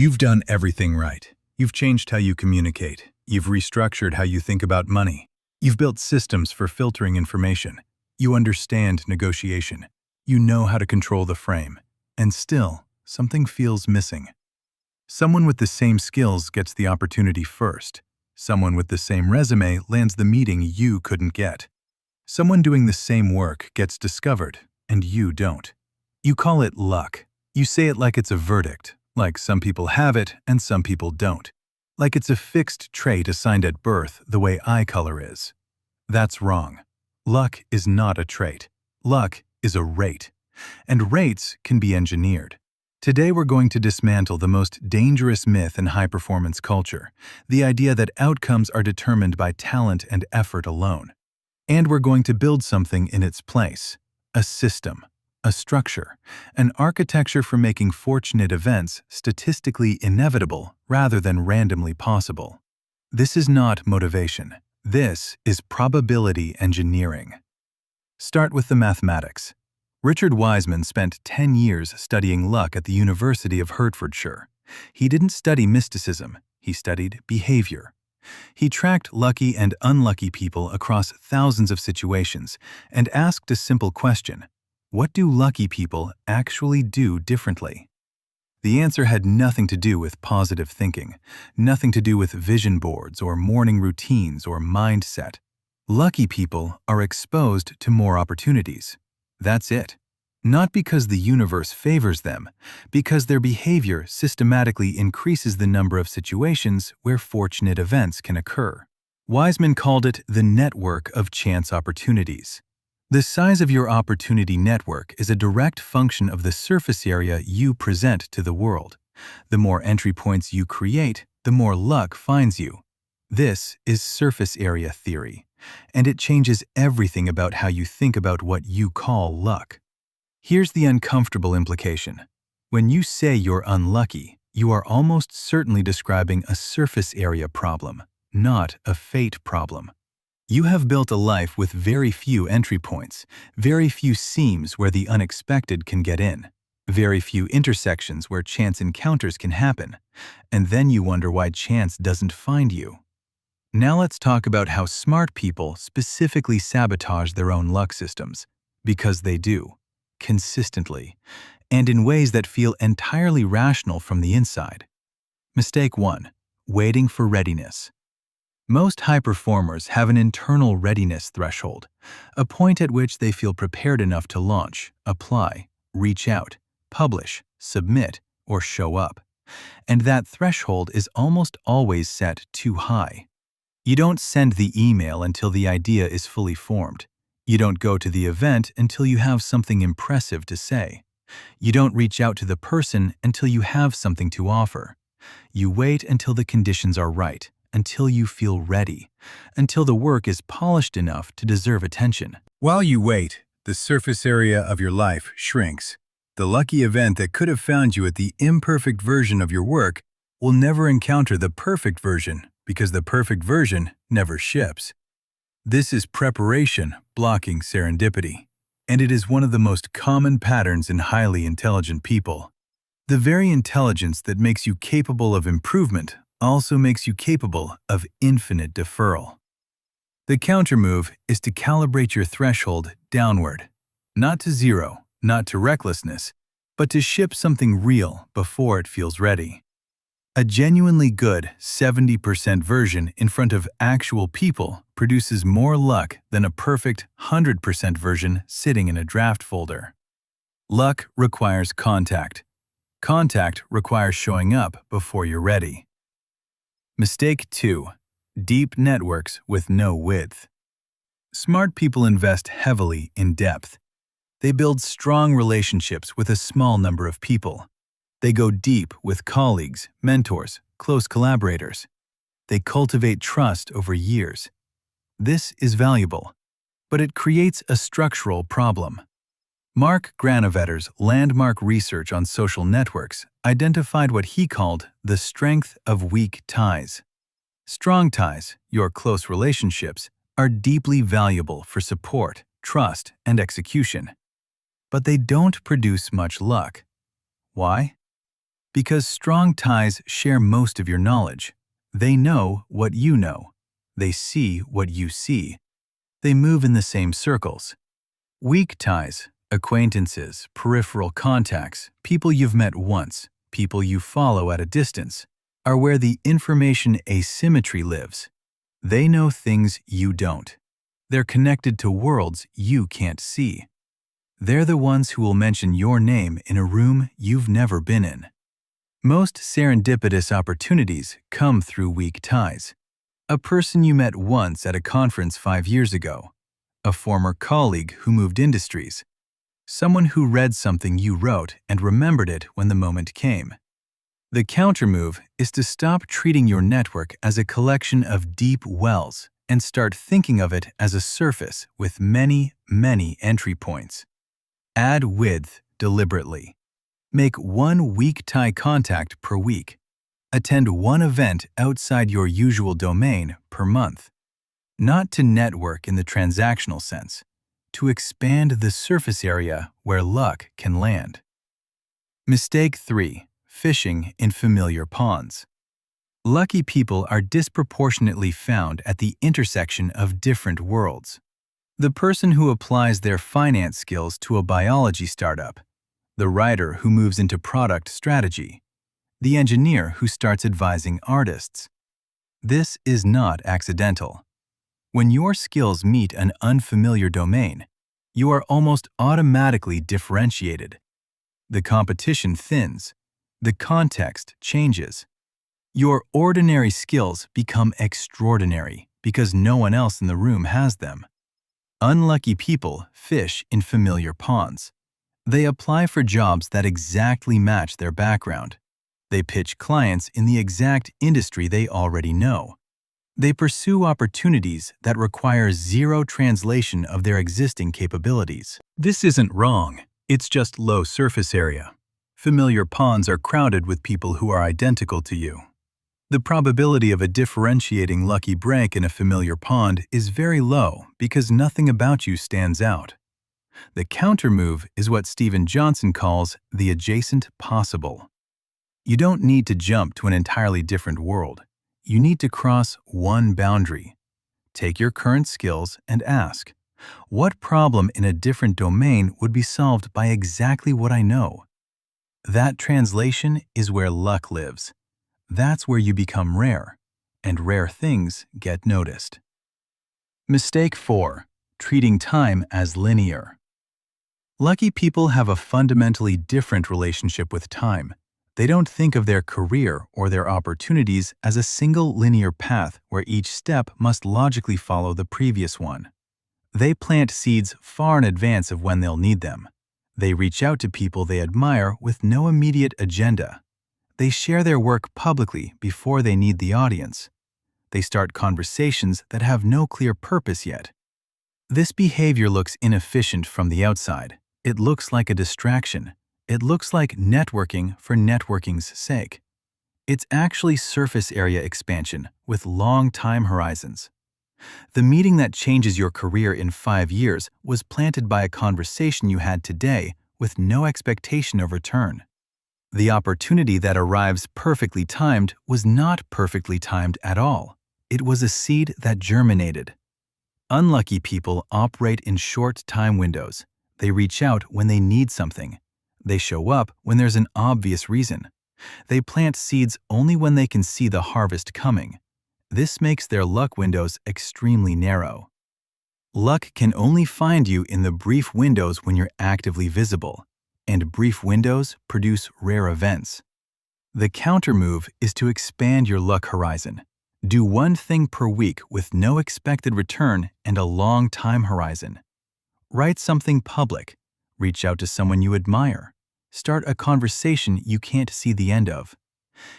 You've done everything right. You've changed how you communicate. You've restructured how you think about money. You've built systems for filtering information. You understand negotiation. You know how to control the frame. And still, something feels missing. Someone with the same skills gets the opportunity first. Someone with the same resume lands the meeting you couldn't get. Someone doing the same work gets discovered, and you don't. You call it luck. You say it like it's a verdict, like some people have it and some people don't. Like it's a fixed trait assigned at birth the way eye color is. That's wrong. Luck is not a trait. Luck is a rate. And rates can be engineered. Today we're going to dismantle the most dangerous myth in high-performance culture, the idea that outcomes are determined by talent and effort alone. And we're going to build something in its place, a system, a structure, an architecture for making fortunate events statistically inevitable rather than randomly possible. This is not motivation. This is probability engineering. Start with the mathematics. Richard Wiseman spent 10 years studying luck at the University of Hertfordshire. He didn't study mysticism, he studied behavior. He tracked lucky and unlucky people across thousands of situations and asked a simple question: what do lucky people actually do differently? The answer had nothing to do with positive thinking, nothing to do with vision boards or morning routines or mindset. Lucky people are exposed to more opportunities. That's it. Not because the universe favors them, because their behavior systematically increases the number of situations where fortunate events can occur. Wiseman called it the network of chance opportunities. The size of your opportunity network is a direct function of the surface area you present to the world. The more entry points you create, the more luck finds you. This is surface area theory, and it changes everything about how you think about what you call luck. Here's the uncomfortable implication. When you say you're unlucky, you are almost certainly describing a surface area problem, not a fate problem. You have built a life with very few entry points, very few seams where the unexpected can get in, very few intersections where chance encounters can happen, and then you wonder why chance doesn't find you. Now let's talk about how smart people specifically sabotage their own luck systems, because they do, consistently, and in ways that feel entirely rational from the inside. Mistake 1. Waiting for readiness. Most high performers have an internal readiness threshold, a point at which they feel prepared enough to launch, apply, reach out, publish, submit, or show up. And that threshold is almost always set too high. You don't send the email until the idea is fully formed. You don't go to the event until you have something impressive to say. You don't reach out to the person until you have something to offer. You wait until the conditions are right, until you feel ready, until the work is polished enough to deserve attention. While you wait, the surface area of your life shrinks. The lucky event that could have found you at the imperfect version of your work will never encounter the perfect version because the perfect version never ships. This is preparation blocking serendipity, and it is one of the most common patterns in highly intelligent people. The very intelligence that makes you capable of improvement also makes you capable of infinite deferral. The countermove is to calibrate your threshold downward, not to zero, not to recklessness, but to ship something real before it feels ready. A genuinely good 70% version in front of actual people produces more luck than a perfect 100% version sitting in a draft folder. Luck requires contact. Contact requires showing up before you're ready. Mistake 2. Deep networks with no width. Smart people invest heavily in depth. They build strong relationships with a small number of people. They go deep with colleagues, mentors, close collaborators. They cultivate trust over years. This is valuable, but it creates a structural problem. Mark Granovetter's landmark research on social networks identified what he called the strength of weak ties. Strong ties, your close relationships, are deeply valuable for support, trust, and execution. But they don't produce much luck. Why? Because strong ties share most of your knowledge. They know what you know. They see what you see. They move in the same circles. Weak ties, acquaintances, peripheral contacts, people you've met once, people you follow at a distance, are where the information asymmetry lives. They know things you don't. They're connected to worlds you can't see. They're the ones who will mention your name in a room you've never been in. Most serendipitous opportunities come through weak ties. A person you met once at a conference 5 years ago. A former colleague who moved industries. Someone who read something you wrote and remembered it when the moment came. The countermove is to stop treating your network as a collection of deep wells and start thinking of it as a surface with many, many entry points. Add width deliberately. Make one weak tie contact per week. Attend one event outside your usual domain per month. Not to network in the transactional sense, to expand the surface area where luck can land. Mistake 3. Fishing in familiar ponds. Lucky people are disproportionately found at the intersection of different worlds. The person who applies their finance skills to a biology startup, the writer who moves into product strategy, the engineer who starts advising artists. This is not accidental. When your skills meet an unfamiliar domain, you are almost automatically differentiated. The competition thins. The context changes. Your ordinary skills become extraordinary because no one else in the room has them. Unlucky people fish in familiar ponds. They apply for jobs that exactly match their background. They pitch clients in the exact industry they already know. They pursue opportunities that require zero translation of their existing capabilities. This isn't wrong, it's just low surface area. Familiar ponds are crowded with people who are identical to you. The probability of a differentiating lucky break in a familiar pond is very low because nothing about you stands out. The countermove is what Stephen Johnson calls the adjacent possible. You don't need to jump to an entirely different world. You need to cross one boundary. Take your current skills and ask, what problem in a different domain would be solved by exactly what I know? That translation is where luck lives. That's where you become rare, and rare things get noticed. Mistake 4. Treating time as linear. Lucky people have a fundamentally different relationship with time. They don't think of their career or their opportunities as a single linear path where each step must logically follow the previous one. They plant seeds far in advance of when they'll need them. They reach out to people they admire with no immediate agenda. They share their work publicly before they need the audience. They start conversations that have no clear purpose yet. This behavior looks inefficient from the outside. It looks like a distraction. It looks like networking for networking's sake. It's actually surface area expansion with long time horizons. The meeting that changes your career in 5 years was planted by a conversation you had today with no expectation of return. The opportunity that arrives perfectly timed was not perfectly timed at all. It was a seed that germinated. Unlucky people operate in short time windows. They reach out when they need something. They show up when there's an obvious reason. They plant seeds only when they can see the harvest coming. This makes their luck windows extremely narrow. Luck can only find you in the brief windows when you're actively visible, and brief windows produce rare events. The countermove is to expand your luck horizon. Do one thing per week with no expected return and a long time horizon. Write something public. Reach out to someone you admire. Start a conversation you can't see the end of.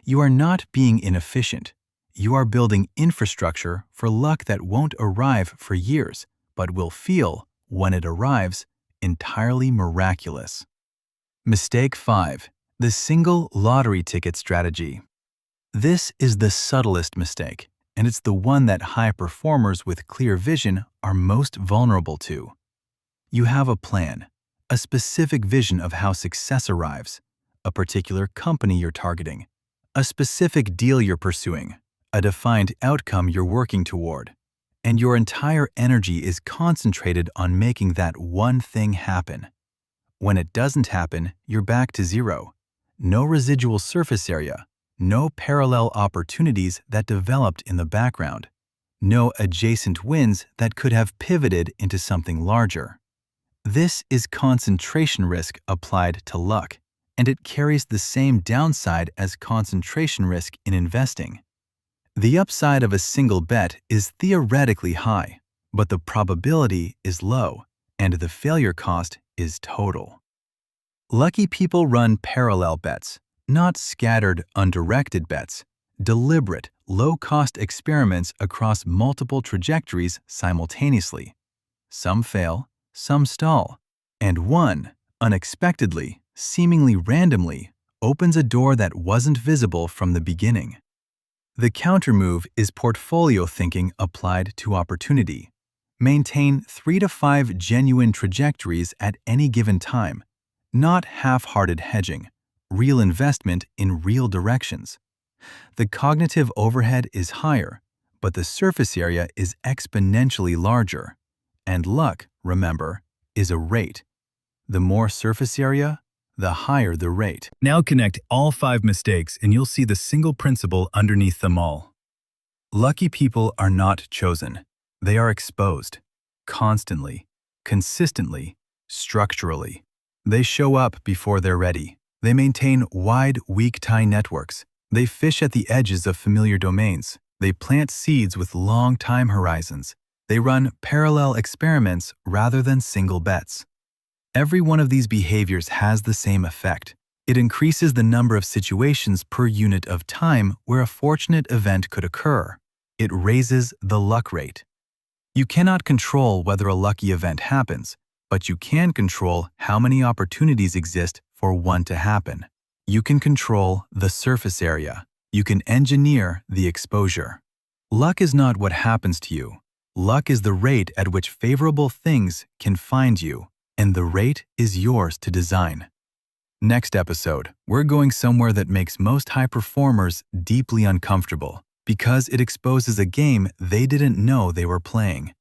You are not being inefficient. You are building infrastructure for luck that won't arrive for years, but will feel, when it arrives, entirely miraculous. Mistake 5. The single lottery ticket strategy. This is the subtlest mistake, and it's the one that high performers with clear vision are most vulnerable to. You have a plan, a specific vision of how success arrives, a particular company you're targeting, a specific deal you're pursuing, a defined outcome you're working toward, and your entire energy is concentrated on making that one thing happen. When it doesn't happen, you're back to zero. No residual surface area, no parallel opportunities that developed in the background, no adjacent wins that could have pivoted into something larger. This is concentration risk applied to luck, and it carries the same downside as concentration risk in investing. The upside of a single bet is theoretically high, but the probability is low, and the failure cost is total. Lucky people run parallel bets, not scattered, undirected bets, deliberate, low-cost experiments across multiple trajectories simultaneously. Some fail, some stall, and one, unexpectedly, seemingly randomly, opens a door that wasn't visible from the beginning. The countermove is portfolio thinking applied to opportunity. Maintain 3 to 5 genuine trajectories at any given time, not half-hearted hedging, real investment in real directions. The cognitive overhead is higher, but the surface area is exponentially larger. And luck, remember, is a rate. The more surface area, the higher the rate. Now connect all 5 mistakes and you'll see the single principle underneath them all. Lucky people are not chosen. They are exposed. Constantly, consistently, structurally. They show up before they're ready. They maintain wide, weak tie networks. They fish at the edges of familiar domains. They plant seeds with long time horizons. They run parallel experiments rather than single bets. Every one of these behaviors has the same effect. It increases the number of situations per unit of time where a fortunate event could occur. It raises the luck rate. You cannot control whether a lucky event happens, but you can control how many opportunities exist for one to happen. You can control the surface area. You can engineer the exposure. Luck is not what happens to you. Luck is the rate at which favorable things can find you, and the rate is yours to design. Next episode, we're going somewhere that makes most high performers deeply uncomfortable because it exposes a game they didn't know they were playing.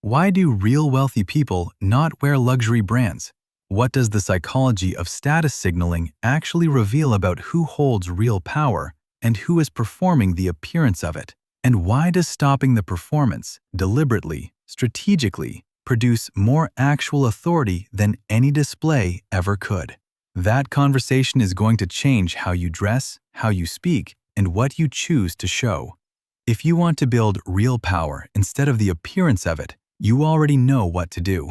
Why do real wealthy people not wear luxury brands? What does the psychology of status signaling actually reveal about who holds real power and who is performing the appearance of it? And why does stopping the performance, deliberately, strategically, produce more actual authority than any display ever could? That conversation is going to change how you dress, how you speak, and what you choose to show. If you want to build real power instead of the appearance of it, you already know what to do.